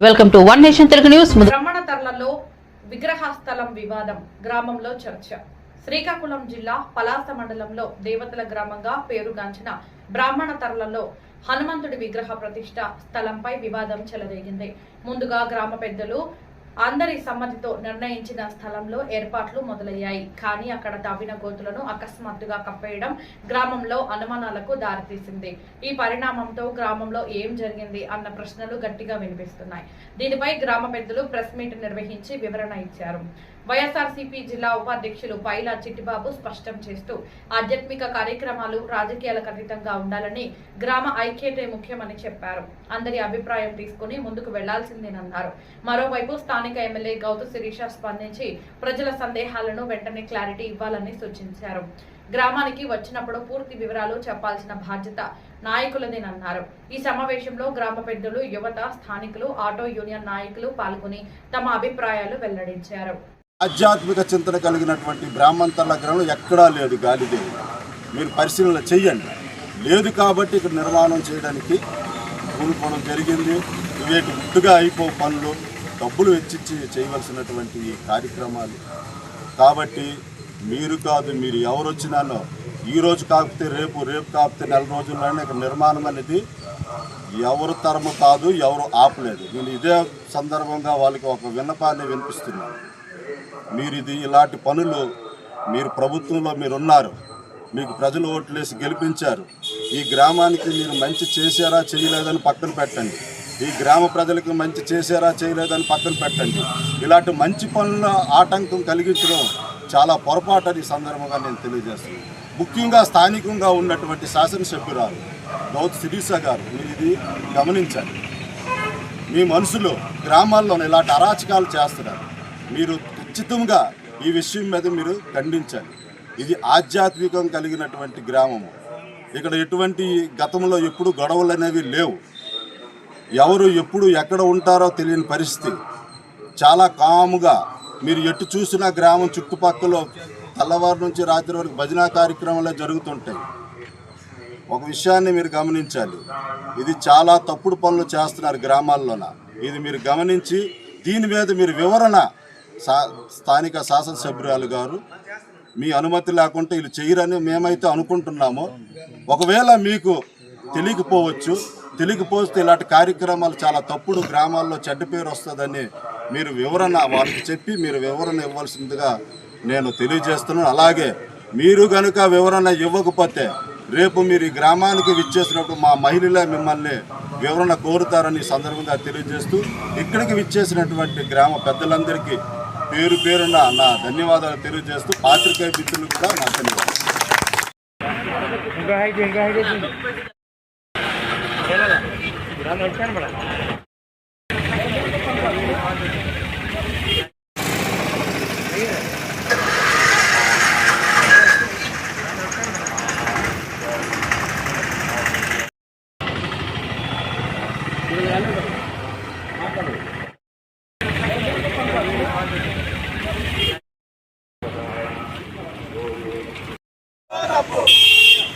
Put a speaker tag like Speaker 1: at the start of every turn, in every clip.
Speaker 1: Welcome to one nation Telugu news.
Speaker 2: బ్రహ్మణతర్లలో విగ్రహ స్థలం వివాదం, గ్రామంలో చర్చ. శ్రీకాకుళం జిల్లా పలాస మండలంలో దేవతల గ్రామంగా పేరుగాంచిన బ్రాహ్మణతర్లలో హనుమంతుడి విగ్రహ ప్రతిష్ట స్థలంపై వివాదం చెలరేగింది. ముందుగా గ్రామ పెద్దలు అందరి సమ్మతితో నిర్ణయించిన స్థలంలో ఏర్పాట్లు మొదలయ్యాయి. కానీ అక్కడ తవ్విన గోతులను అకస్మాత్తుగా కప్పేయడం గ్రామంలో అనుమానాలకు దారితీసింది. ఈ పరిణామంతో గ్రామంలో ఏం జరిగింది అన్న ప్రశ్నలు గట్టిగా వినిపిస్తున్నాయి. దీనిపై గ్రామ పెద్దలు ప్రెస్ మీట్ నిర్వహించి వివరణ ఇచ్చారు. వైఎస్ఆర్సీపీ జిల్లా ఉపాధ్యక్షులు పైలా చిట్టిబాబు స్పష్టం చేస్తూ ఆధ్యాత్మిక కార్యక్రమాలు రాజకీయాలకు అతీతంగా ఉండాలని, గ్రామ ఐక్యతే ముఖ్యమని చెప్పారు. అందరి అభిప్రాయం తీసుకుని ముందుకు వెళ్లాల్సిందేనన్నారు. మరోవైపు స్థానిక ఎమ్మెల్యే గౌతు శిరీష స్పందించి ప్రజల సందేహాలను వెంటనే క్లారిటీ ఇవ్వాలని సూచించారు. గ్రామానికి వచ్చినప్పుడు పూర్తి వివరాలు చెప్పాల్సిన బాధ్యత నాయకులదేనన్నారు. ఈ సమావేశంలో గ్రామ పెద్దలు, యువత, స్థానికులు, ఆటో యూనియన్ నాయకులు పాల్గొని తమ అభిప్రాయాలు వెల్లడించారు.
Speaker 3: ఆధ్యాత్మిక చింతన కలిగినటువంటి బ్రాహ్మణతర్ల గ్రామంలో ఎక్కడా లేదు. గాలిదేవి మీరు పరిశీలన చెయ్యండి. లేదు కాబట్టి ఇక్కడ నిర్మాణం చేయడానికి కూనుకోవడం జరిగింది. ఇవేటి గుట్టుగా అయిపో పనులు, డబ్బులు వెచ్చించి చేయవలసినటువంటి కార్యక్రమాలు. కాబట్టి మీరు కాదు, మీరు ఎవరు వచ్చినానో ఈ రోజు కాకపోతే రేపు, రేపు కాకపోతే నెల రోజుల్లోనే ఇక్కడ నిర్మాణం అనేది ఎవరు తరము కాదు, ఎవరు ఆపలేదు. నేను ఇదే సందర్భంగా వాళ్ళకి ఒక విన్నపాన్ని వినిపిస్తున్నాను. మీరు ఇలాంటి పనులు మీరు ప్రభుత్వంలో మీరున్నారు, మీకు ప్రజలు ఓట్లేసి గెలిపించారు. ఈ గ్రామానికి మీరు మంచి చేశారా చేయలేదని పక్కన పెట్టండి. ఈ గ్రామ ప్రజలకు మంచి చేశారా చేయలేదని పక్కన పెట్టండి. ఇలాంటి మంచి పనుల ఆటంకం కలిగించడం చాలా పొరపాటు అని సందర్భంగా నేను తెలియజేస్తున్నాను. ముఖ్యంగా స్థానికంగా ఉన్నటువంటి శాసనసభ్యురాలు గౌతు శిరీష గారు, మీరు ఇది గమనించాలి. మీ మనుషులు గ్రామాల్లో ఇలాంటి అరాచకాలు చేస్తున్నారు. మీరు ఖచ్చితంగా ఈ విషయం మీద మీరు ఖండించాలి. ఇది ఆధ్యాత్మికం కలిగినటువంటి గ్రామము. ఇక్కడ ఎటువంటి గతంలో ఎప్పుడు గొడవలు అనేవి లేవు. ఎవరు ఎప్పుడు ఎక్కడ ఉంటారో తెలియని పరిస్థితి. చాలా కాముగా మీరు ఎటు చూసినా గ్రామం చుట్టుపక్కల తెల్లవారు నుంచి రాత్రి వరకు భజనా కార్యక్రమాలే జరుగుతుంటాయి. ఒక విషయాన్ని మీరు గమనించాలి. ఇది చాలా తప్పుడు పనులు చేస్తున్నారు గ్రామాల్లోన. ఇది మీరు గమనించి దీని మీద మీరు వివరణ స్థానిక శాసనసభ్యురాలు గారు మీ అనుమతి లేకుంటే వీళ్ళు చేయరని మేమైతే అనుకుంటున్నామో. ఒకవేళ మీకు తెలియకపోతే ఇలాంటి కార్యక్రమాలు చాలా తప్పుడు, గ్రామాల్లో చెడ్డ పేరు వస్తుందని మీరు వివరణ వాళ్ళకి చెప్పి మీరు వివరణ ఇవ్వాల్సిందిగా నేను తెలియజేస్తున్నాను. అలాగే మీరు కనుక వివరణ ఇవ్వకపోతే రేపు మీరు ఈ గ్రామానికి విచ్చేసినప్పుడు మా మహిళలే మిమ్మల్ని వివరణ కోరుతారని సందర్భంగా తెలియజేస్తూ ఇక్కడికి విచ్చేసినటువంటి గ్రామ పెద్దలందరికీ పేరు పేరున నా ధన్యవాదాలు తెలియజేస్తూ పాత్రికేయ మిత్రులు కూడా నా ధన్యవాదాలు.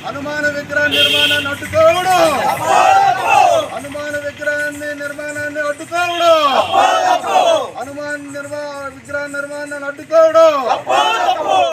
Speaker 3: హనుమాన విగ్రహ నిర్మాణాన్ని అడ్డుకోవడం, హనుమాన నిర్మాణాన్ని అడ్డుకోవడం, హనుమాన్ విగ్రహ నిర్మాణాన్ని అడ్డుకోవడం.